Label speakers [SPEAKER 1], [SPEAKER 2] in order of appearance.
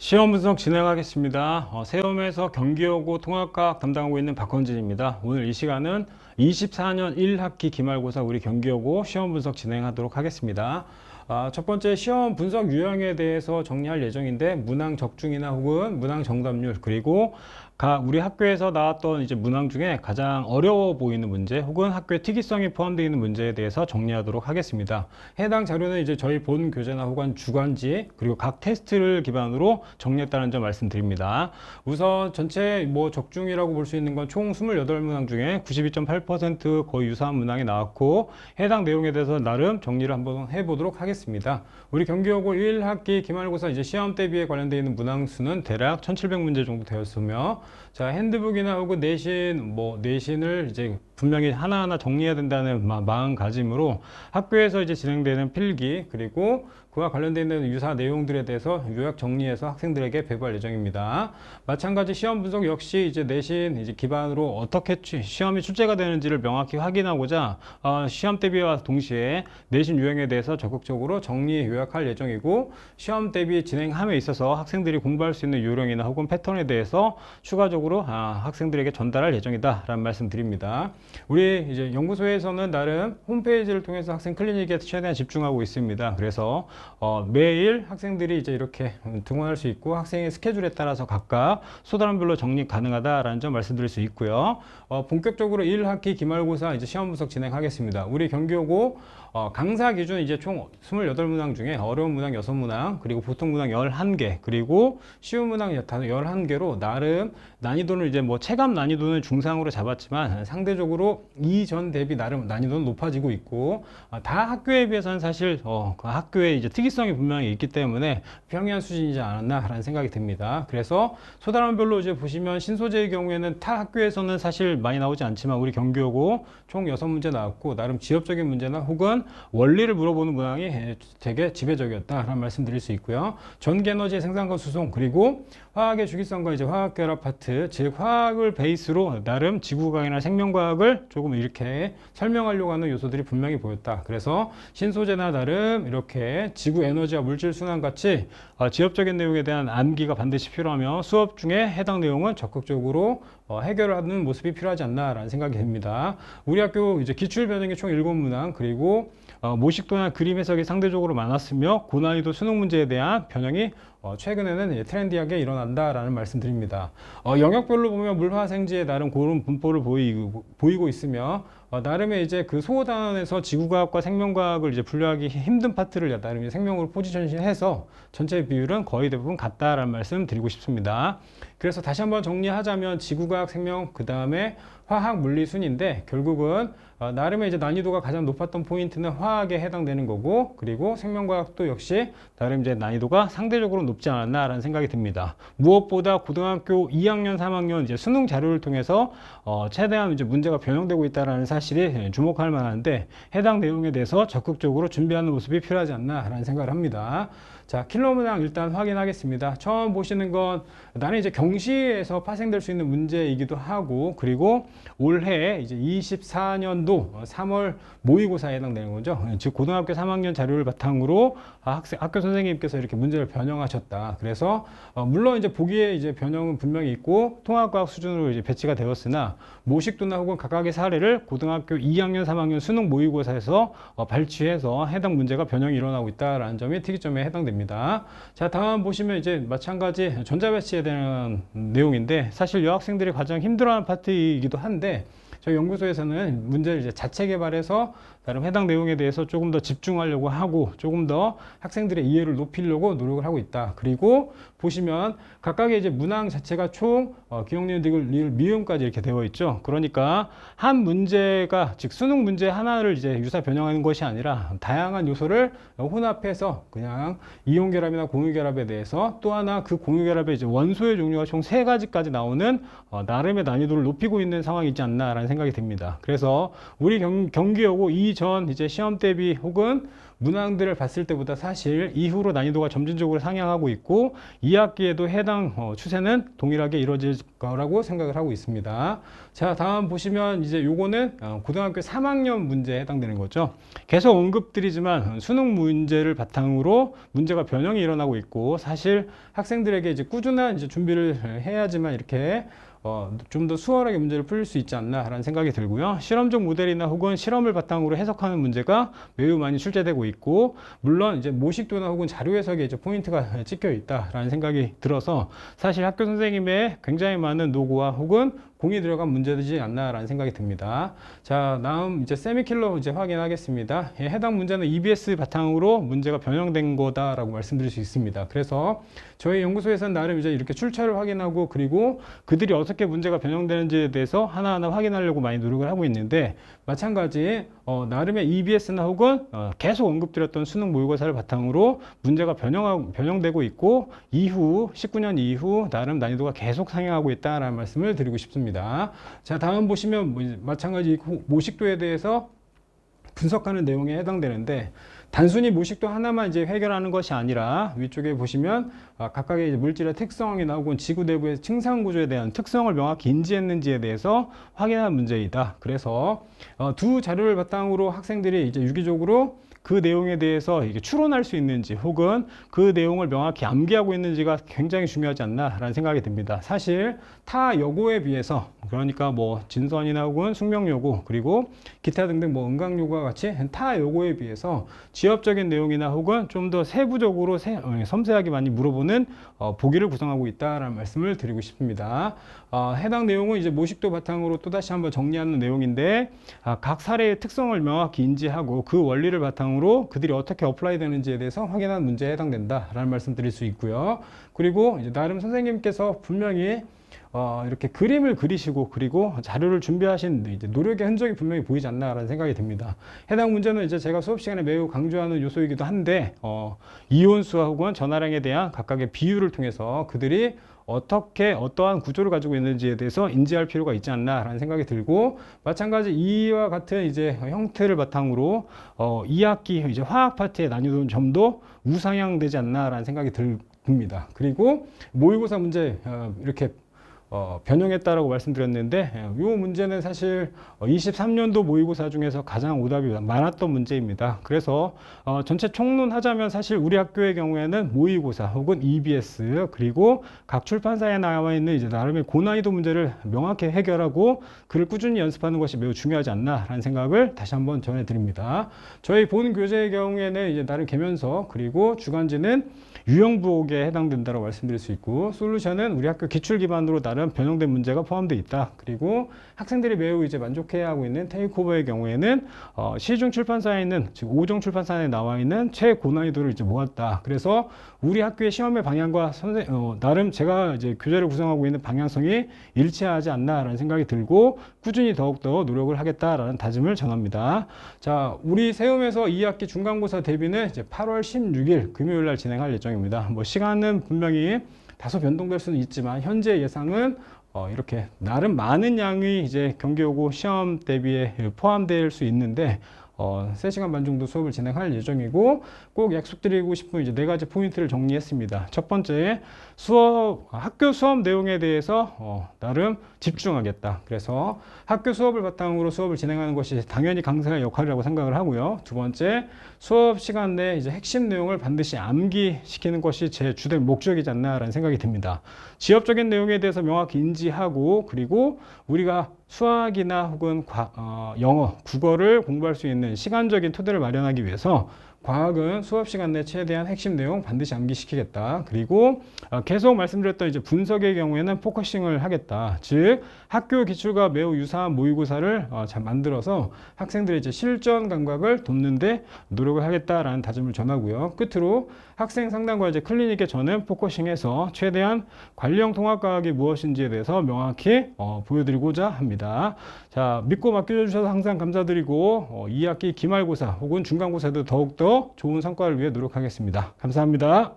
[SPEAKER 1] 시험 분석 진행하겠습니다. 세움에서 경기여고 통합과학 담당하고 있는 박헌진입니다. 오늘 이 시간은 24년 1학기 기말고사 우리 경기여고 시험 분석 진행하도록 하겠습니다. 첫 번째 시험 분석 유형에 대해서 정리할 예정인데 문항 적중이나 혹은 문항 정답률 그리고 우리 학교에서 나왔던 이제 문항 중에 가장 어려워 보이는 문제 혹은 학교의 특이성이 포함되어 있는 문제에 대해서 정리하도록 하겠습니다. 해당 자료는 이제 저희 본 교재나 혹은 주간지 그리고 각 테스트를 기반으로 정리했다는 점 말씀드립니다. 우선 전체 적중이라고 볼 수 있는 건 총 28문항 중에 92.8% 거의 유사한 문항이 나왔고 해당 내용에 대해서 나름 정리를 한번 해보도록 하겠습니다. 우리 경기여고 1학기 기말고사 이제 시험 대비에 관련되어 있는 문항 수는 대략 1700문제 정도 되었으며 자, 핸드북이나 혹은 내신을 이제 분명히 하나하나 정리해야 된다는 마음가짐으로 학교에서 이제 진행되는 필기 그리고 그와 관련되어 있는 유사 내용들에 대해서 요약 정리해서 학생들에게 배부할 예정입니다. 마찬가지 시험 분석 역시 이제 내신 이제 기반으로 어떻게 시험이 출제가 되는지를 명확히 확인하고자 시험 대비와 동시에 내신 유형에 대해서 적극적으로 정리 요약할 예정이고 시험 대비 진행함에 있어서 학생들이 공부할 수 있는 요령이나 혹은 패턴에 대해서 추가적으로 학생들에게 전달할 예정이다 라는 말씀 드립니다. 우리 이제 연구소에서는 나름 홈페이지를 통해서 학생 클리닉에 최대한 집중하고 있습니다. 그래서 매일 학생들이 이제 이렇게 등원할 수 있고 학생의 스케줄에 따라서 각각 소단별로 정리 가능하다라는 점 말씀드릴 수 있고요. 본격적으로 1학기 기말고사 이제 시험 분석 진행하겠습니다. 우리 경기여고 강사 기준 이제 총 28문항 중에 어려운 문항 6문항 그리고 보통 문항 11개 그리고 쉬운 문항 11개로 나름 난이도는 이제 체감 난이도는 중상으로 잡았지만 상대적으로 이전 대비 나름 난이도는 높아지고 있고 다 학교에 비해서는 사실 그 학교의 이제 특이성이 분명히 있기 때문에 평이한 수준이지 않았나라는 생각이 듭니다. 그래서 소단원별로 이제 보시면 신소재의 경우에는 타 학교에서는 사실 많이 나오지 않지만 우리 경기여고 총 6문제 나왔고 나름 지엽적인 문제나 혹은 원리를 물어보는 문항이 되게 지배적이었다라는 말씀 드릴 수 있고요. 전기에너지의 생산과 수송 그리고 화학의 주기성과 이제 화학결합 파트 즉 화학을 베이스로 나름 지구과학이나 생명과학을 조금 이렇게 설명하려고 하는 요소들이 분명히 보였다. 그래서 신소재나 나름 이렇게 지구 에너지와 물질 순환 같이 지엽적인 내용에 대한 암기가 반드시 필요하며 수업 중에 해당 내용은 적극적으로 해결을 하는 모습이 필요하지 않나라는 생각이 듭니다. 우리 학교 이제 기출 변형이 총 7문항 그리고 모식도나 그림 해석이 상대적으로 많았으며 고난이도 수능 문제에 대한 변형이 최근에는 트렌디하게 일어난다라는 말씀드립니다. 영역별로 보면 물화생지에 나름 고른 분포를 보이고 있으며 나름의 이제 그 소호단원에서 지구과학과 생명과학을 이제 분류하기 힘든 파트를 나름 생명으로 포지션해서 전체 비율은 거의 대부분 같다라는 말씀 드리고 싶습니다. 그래서 다시 한번 정리하자면 지구과학, 생명, 그 다음에 화학, 물리 순인데 결국은 나름의 이제 난이도가 가장 높았던 포인트는 화학에 해당되는 거고 그리고 생명과학도 역시 나름 이제 난이도가 상대적으로 높지 않았나라는 생각이 듭니다. 무엇보다 고등학교 2학년, 3학년 이제 수능 자료를 통해서 최대한 이제 문제가 변형되고 있다라는 사실이 주목할 만한데 해당 내용에 대해서 적극적으로 준비하는 모습이 필요하지 않나라는 생각을 합니다. 자, 킬러 문항 일단 확인하겠습니다. 처음 보시는 건 나는 이제 경시에서 파생될 수 있는 문제이기도 하고 그리고 올해 이제 24년도 3월 모의고사에 해당되는 거죠. 즉 고등학교 3학년 자료를 바탕으로 학교 선생님께서 이렇게 문제를 변형하셨다. 그래서 물론 이제 보기에 이제 변형은 분명히 있고 통합과학 수준으로 이제 배치가 되었으나 모식도나 혹은 각각의 사례를 고등학교 2학년, 3학년 수능 모의고사에서 발췌해서 해당 문제가 변형이 일어나고 있다라는 점이 특이점에 해당됩니다. 자, 다음 보시면 이제 마찬가지 전자배치에 대한 내용인데 사실 여학생들이 가장 힘들어하는 파트이기도 한데 저희 연구소에서는 문제를 이제 자체 개발해서 나름 해당 내용에 대해서 조금 더 집중하려고 하고 조금 더 학생들의 이해를 높이려고 노력을 하고 있다. 그리고 보시면 각각의 이제 문항 자체가 총 기억, 니은, 디귿, 미음까지 이렇게 되어 있죠. 그러니까 한 문제가 즉 수능 문제 하나를 이제 유사 변형하는 것이 아니라 다양한 요소를 혼합해서 그냥 이온 결합이나 공유 결합에 대해서 또 하나 그 공유 결합의 이제 원소의 종류가 총 3가지까지 나오는 나름의 난이도를 높이고 있는 상황이지 않나라는 생각이 듭니다. 그래서 우리 경기여고 이 이전 이제 시험 대비 혹은 문항들을 봤을 때보다 사실 이후로 난이도가 점진적으로 상향하고 있고 2학기에도 해당 추세는 동일하게 이루어질 거라고 생각을 하고 있습니다. 자, 다음 보시면 이제 요거는 고등학교 3학년 문제에 해당되는 거죠. 계속 언급드리지만 수능 문제를 바탕으로 문제가 변형이 일어나고 있고 사실 학생들에게 이제 꾸준한 이제 준비를 해야지만 이렇게 좀 더 수월하게 문제를 풀릴 수 있지 않나 라는 생각이 들고요. 실험적 모델이나 혹은 실험을 바탕으로 해석하는 문제가 매우 많이 출제되고 있고, 물론 이제 모식도나 혹은 자료 해석에 이제 포인트가 찍혀 있다라는 생각이 들어서 사실 학교 선생님의 굉장히 많은 노고와 혹은 공이 들어간 문제이지 않나라는 생각이 듭니다. 자, 다음 이제 세미킬러 이제 확인하겠습니다. 해당 문제는 EBS 바탕으로 문제가 변형된 거다라고 말씀드릴 수 있습니다. 그래서 저희 연구소에서는 나름 이제 이렇게 출처를 확인하고 그리고 그들이 어떻게 문제가 변형되는지에 대해서 하나하나 확인하려고 많이 노력을 하고 있는데, 마찬가지 나름의 EBS나 혹은 계속 언급드렸던 수능 모의고사를 바탕으로 문제가 변형되고 있고 이후 19년 이후 나름 난이도가 계속 상향하고 있다라는 말씀을 드리고 싶습니다. 자, 다음 보시면 마찬가지 모식도에 대해서 분석하는 내용에 해당되는데, 단순히 모식도 하나만 이제 해결하는 것이 아니라 위쪽에 보시면 각각의 이제 물질의 특성이나 혹은 지구 내부의 층상 구조에 대한 특성을 명확히 인지했는지에 대해서 확인하는 문제이다. 그래서 두 자료를 바탕으로 학생들이 이제 유기적으로 그 내용에 대해서 이게 추론할 수 있는지 혹은 그 내용을 명확히 암기하고 있는지가 굉장히 중요하지 않나라는 생각이 듭니다. 사실 타 여고에 비해서, 그러니까 뭐 진선이나 혹은 숙명여고 그리고 기타 등등 뭐 은강여고와 같이 타 여고에 비해서 지엽적인 내용이나 혹은 좀 더 세부적으로 섬세하게 많이 물어보는 보기를 구성하고 있다라는 말씀을 드리고 싶습니다. 해당 내용은 이제 모식도 바탕으로 또다시 한번 정리하는 내용인데, 각 사례의 특성을 명확히 인지하고 그 원리를 바탕으로 그들이 어떻게 어플라이 되는지에 대해서 확인하는 문제에 해당된다라는 말씀 드릴 수 있고요. 그리고 이제 나름 선생님께서 분명히 이렇게 그림을 그리시고 그리고 자료를 준비하신 이제 노력의 흔적이 분명히 보이지 않나라는 생각이 듭니다. 해당 문제는 이제 제가 수업 시간에 매우 강조하는 요소이기도 한데, 이온수와 혹은 전하량에 대한 각각의 비율을 통해서 그들이 어떻게 어떠한 구조를 가지고 있는지에 대해서 인지할 필요가 있지 않나라는 생각이 들고, 마찬가지 이와 같은 이제 형태를 바탕으로 2학기 이제 화학 파트의 난이도 점도 우상향되지 않나라는 생각이 듭니다. 그리고 모의고사 문제 이렇게 변형했다라고 말씀드렸는데, 이 문제는 사실 23년도 모의고사 중에서 가장 오답이 많았던 문제입니다. 그래서 전체 총론하자면 사실 우리 학교의 경우에는 모의고사 혹은 EBS 그리고 각 출판사에 나와 있는 이제 나름의 고난이도 문제를 명확히 해결하고 그를 꾸준히 연습하는 것이 매우 중요하지 않나라는 생각을 다시 한번 전해드립니다. 저희 본 교재의 경우에는 이제 나름 계면서 그리고 주간지는 유형부호에 해당된다고 말씀드릴 수 있고, 솔루션은 우리 학교 기출 기반으로 나름 변형된 문제가 포함되어 있다. 그리고 학생들이 매우 이제 만족해야 하고 있는 테이크오버의 경우에는 시중 출판사에 있는, 즉 5종 출판사에 나와 있는 최고난이도를 이제 모았다. 그래서 우리 학교의 시험의 방향과 나름 제가 이제 교재를 구성하고 있는 방향성이 일치하지 않나라는 생각이 들고 꾸준히 더욱더 노력을 하겠다라는 다짐을 전합니다. 자, 우리 세움에서 2학기 중간고사 대비는 이제 8월 16일 금요일 날 진행할 예정입니다. 뭐 시간은 분명히 다소 변동될 수는 있지만 현재 예상은 이렇게 나름 많은 양이 이제 경기여고 시험 대비에 포함될 수 있는데 3시간 반 정도 수업을 진행할 예정이고, 꼭 약속드리고 싶은 이제 4가지 포인트를 정리했습니다. 첫 번째, 학교 수업 내용에 대해서 나름 집중하겠다. 그래서 학교 수업을 바탕으로 수업을 진행하는 것이 당연히 강사의 역할이라고 생각을 하고요. 두 번째, 수업 시간 내 이제 핵심 내용을 반드시 암기시키는 것이 제 주된 목적이지 않나라는 생각이 듭니다. 지엽적인 내용에 대해서 명확히 인지하고, 그리고 우리가 수학이나 혹은 영어, 국어를 공부할 수 있는 시간적인 토대를 마련하기 위해서 과학은 수업 시간 내 최대한 핵심 내용 반드시 암기시키겠다. 그리고 계속 말씀드렸던 이제 분석의 경우에는 포커싱을 하겠다. 즉 학교 기출과 매우 유사한 모의고사를 잘 만들어서 학생들의 이제 실전 감각을 돕는데 노력을 하겠다라는 다짐을 전하고요. 끝으로 학생 상담과 이제 클리닉에 저는 포커싱해서 최대한 관리형 통합과학이 무엇인지에 대해서 명확히 보여드리고자 합니다. 자, 믿고 맡겨주셔서 항상 감사드리고 2학기 기말고사 혹은 중간고사도 더욱더 좋은 성과를 위해 노력하겠습니다. 감사합니다.